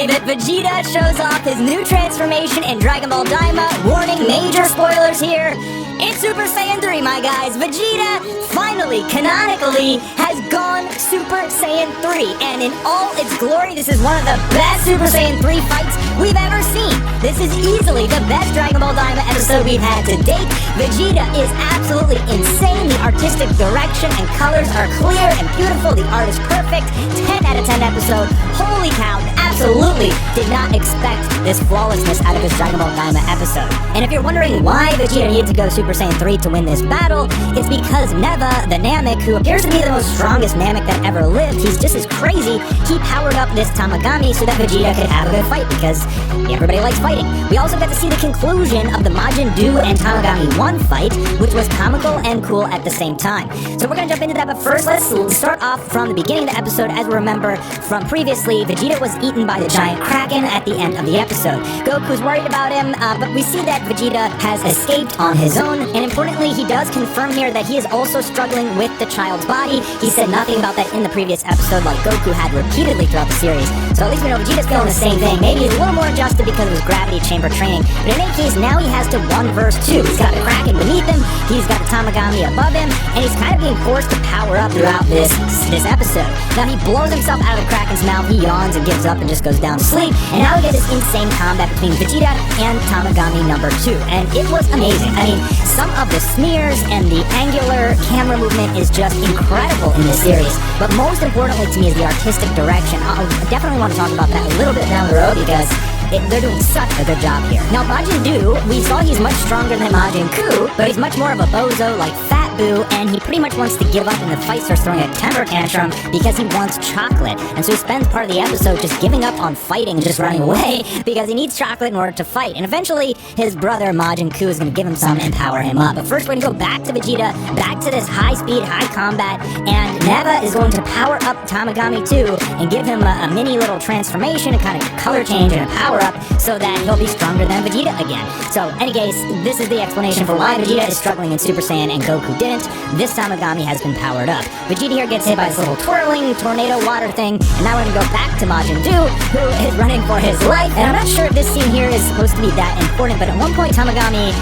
believe it, Vegeta shows off his new transformation in Dragon Ball Daima. Warning, major spoilers here. It's Super Saiyan 3, my guys. Vegeta finally, canonically, has gone Super Saiyan 3. And in all its glory, this is one of the best Super Saiyan 3 fights we've ever seen. This is easily the best Dragon Ball Daima episode we've had to date. Vegeta is absolutely insane. The artistic direction and colors are clear and beautiful. The art is perfect. 10 out of 10 episode. Holy cow, absolutely did not expect this flawlessness out of this Dragon Ball Daima episode. And if you're wondering why Vegeta needed to go Super Saiyan 3 to win this battle, it's because Neva, the Namek, who appears to be the most strongest Namek that ever lived, he's just as crazy, he powered up this Tamagami so that Vegeta could have a good fight, because everybody likes fighting. We also got to see the conclusion of the Majin Buu and Tamagami 1 fight, which was comical and cool at the same time. So we're gonna jump into that, but first let's start off from the beginning of the episode. As we remember from previously, Vegeta was eaten by the giant Kraken at the end of the episode. Goku's worried about him, but we see that Vegeta has escaped on his own, and importantly, he does confirm here that he is also struggling with the child's body. He said nothing about that in the previous episode, like Goku had repeatedly throughout the series. So at least we know Vegeta's feeling the same thing. Maybe he's a little more adjusted because of his gravity chamber training, but in any case, now he has to 1 verse 2. He's got the Kraken beneath him, he's got the Tamagami above him, and he's kind of being forced to power up throughout this episode. Now he blows himself out of the Kraken's mouth, he yawns and gives up and just goes down to sleep, and now we get this insane combat between Vegeta and Tamagami number 2, and it was amazing. I mean, some of the smears and the angular camera movement is just incredible in this series, but most importantly to me is the artistic direction. I definitely want to talk about that a little bit down the road, because they're doing such a good job here. Now, Majin Buu, we saw he's much stronger than Majin Buu, but he's much more of a bozo like Fat Buu, and he pretty much wants to give up in the fight, starts throwing a temper tantrum because he wants chocolate. And so he spends part of the episode just giving up on fighting and just running away because he needs chocolate in order to fight. And eventually, his brother Majin Buu is going to give him some and power him up. But first, we're going to go back to Vegeta, back to this high speed, high combat, and Neva is going to power up Tamagami 2 and give him a mini little transformation, a kind of color change and a power up, so that he'll be stronger than Vegeta again. So, in any case, this is the explanation for why Vegeta is struggling in Super Saiyan and Goku didn't. This Tamagami has been powered up. Vegeta here gets hit by this little twirling tornado water thing, and now we're gonna go back to Majin Buu, who is running for his life. And I'm not sure if this scene here is supposed to be that important, but at one point Tamagami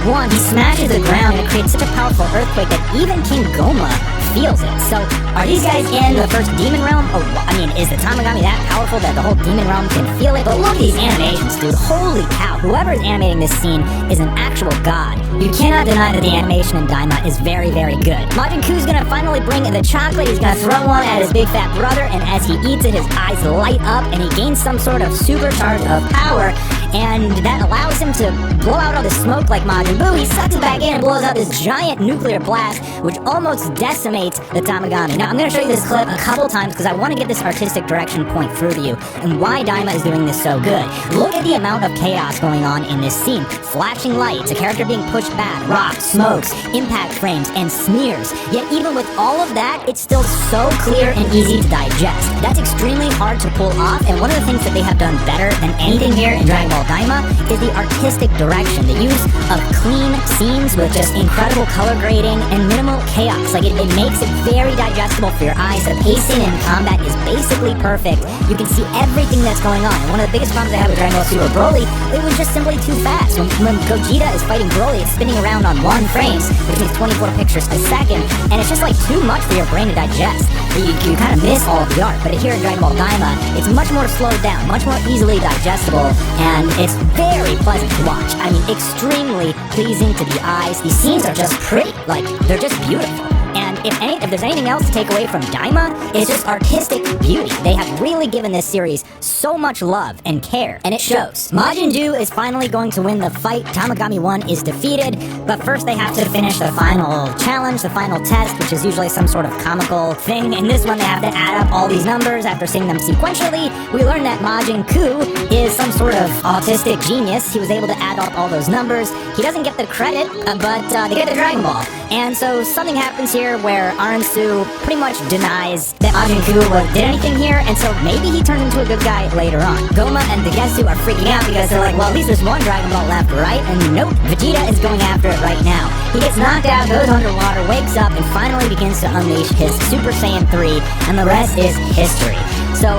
1, he smashes the ground and it creates such a powerful earthquake that even King Goma feels it. So, are these guys in the first demon realm? Or, I mean, is the Tamagami that powerful that the whole demon realm can feel it? But look at these animations, dude. Holy cow. Whoever is animating this scene is an actual god. You cannot deny that the animation in Daima is very, very good. Majin Buu's gonna finally bring the chocolate. He's gonna throw one at his big fat brother, and as he eats it, his eyes light up, and he gains some sort of supercharge of power, and that allows him to blow out all the smoke like Majin Buu. He sucks it back in and blows out this giant nuclear blast, which almost decimates the Tamagami. Now, I'm going to show you this clip a couple times because I want to get this artistic direction point through to you and why Daima is doing this so good. Look at the amount of chaos going on in this scene. Flashing lights, a character being pushed back, rocks, smokes, impact frames, and smears. Yet even with all of that, it's still so clear and easy to digest. That's extremely hard to pull off, and one of the things that they have done better than anything here in Dragon Ball Daima is the artistic direction, the use of clean scenes with just incredible color grading and minimal chaos. Like, it makes it very digestible for your eyes. The pacing and combat is basically perfect. You can see everything that's going on. And one of the biggest problems I had with Dragon Ball Super Broly, it was just simply too fast. When Gogeta is fighting Broly, it's spinning around on 1 frame, which means 24 pictures a second, and it's just like too much for your brain to digest. You kind of miss all of the art. But here in Dragon Ball Daima, it's much more slowed down, much more easily digestible, and it's very pleasant to watch. I mean, extremely pleasing to the eyes. These scenes are just pretty. Like, they're just beautiful. And if there's anything else to take away from Daima, it's just artistic beauty. They have really given this series so much love and care, and it shows. Majin Buu is finally going to win the fight. Tamagami 1 is defeated, but first they have to finish the final challenge, the final test, which is usually some sort of comical thing. In this one, they have to add up all these numbers after seeing them sequentially. We learn that Majin Buu is some sort of autistic genius. He was able to add up all those numbers. He doesn't get the credit, but they get the Dragon Ball. And so something happens here where Aransu pretty much denies that Majin Buu did anything here, and so maybe he turned into a good guy later on. Goma and Degetsu are freaking out because they're like, well, at least there's 1 Dragon Ball left, right? And nope, Vegeta is going after it right now. He gets knocked out, goes underwater, wakes up, and finally begins to unleash his Super Saiyan 3, and the rest is history. So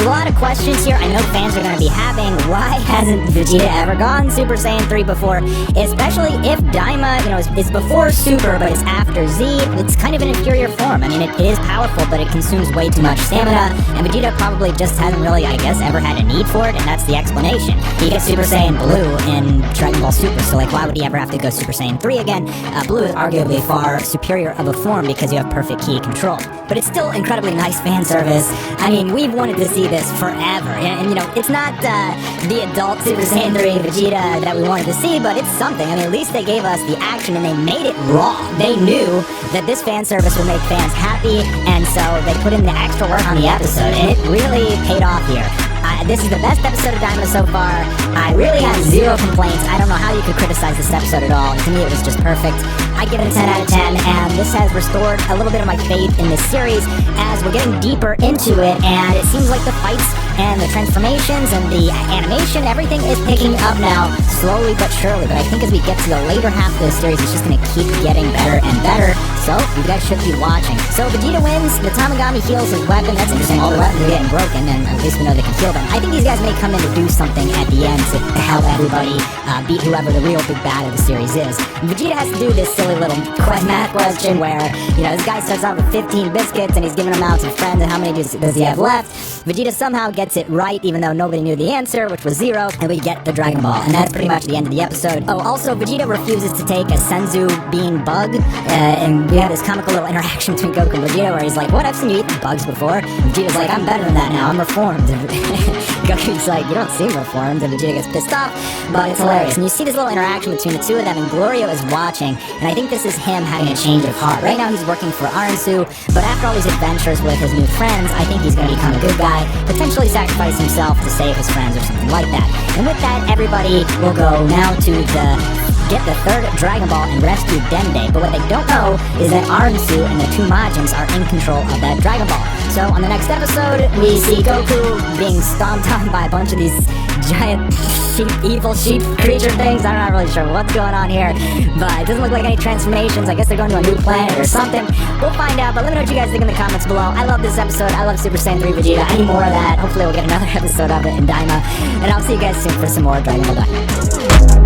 a lot of questions here I know fans are going to be having. Why hasn't Vegeta ever gone Super Saiyan 3 before? Especially if Daima, is before Super, but it's after Z. It's kind of an inferior form. I mean, it is powerful, but it consumes way too much stamina, and Vegeta probably just hasn't really, I guess, ever had a need for it, and that's the explanation. He gets Super Saiyan Blue in Dragon Ball Super, so like, why would he ever have to go Super Saiyan 3 again? Blue is arguably far superior of a form because you have perfect ki control. But it's still incredibly nice fan service. I mean, we've wanted to see this forever, and it's not the adult Super Saiyan 3 Vegeta that we wanted to see, but it's something. I mean, at least they gave us the action and they made it raw. They knew that this fan service would make fans happy, and so they put in the extra work on the episode, and it really paid off here. This is the best episode of Daima so far. I really have zero complaints. I don't know how you could criticize this episode at all. To me, it was just perfect. I give it a 10 out of 10, and this has restored a little bit of my faith in this series as we're getting deeper into it, and it seems like the fights and the transformations and the animation, everything is picking up now, slowly but surely. But I think as we get to the later half of the series, it's just going to keep getting better and better, so you guys should keep watching. So Vegeta wins, the Tamagami heals his weapon. That's interesting, all the weapons are getting broken, and at least we know they can heal them. I think these guys may come in to do something at the end to help everybody beat whoever the real big bad of the series is. Vegeta has to do this silly little math question where, this guy starts out with 15 biscuits and he's giving them out to friends, and how many does he have left? Vegeta somehow gets it right, even though nobody knew the answer, which was 0, and we get the Dragon Ball, and that's pretty much the end of the episode. Oh, also, Vegeta refuses to take a Senzu bean bug, and we have this comical little interaction between Goku and Vegeta where he's like, what, I've seen you eat bugs before? And Vegeta's like, I'm better than that now, I'm reformed. Goku's like, you don't seem reformed, and Vegeta gets pissed off, but it's hilarious. And you see this little interaction between the two of them, and Glorio is watching, and I think this is him having a change of heart. Right now he's working for Aransu, but after all these adventures with his new friends, I think he's going to become a good guy, potentially sacrifice himself to save his friends or something like that. And with that, everybody will go now to get the third Dragon Ball and rescue Dende. But what they don't know is that Aransu and the two Majins are in control of that Dragon Ball. So on the next episode, we see Goku being stomped on by a bunch of these giant evil sheep creature things. I'm not really sure what's going on here, but it doesn't look like any transformations. I guess they're going to a new planet or something. We'll find out, but let me know what you guys think in the comments below. I love this episode. I love Super Saiyan 3 Vegeta. I need more of that. Hopefully we'll get another episode of it in Daima, and I'll see you guys soon for some more Dragon Ball Daima.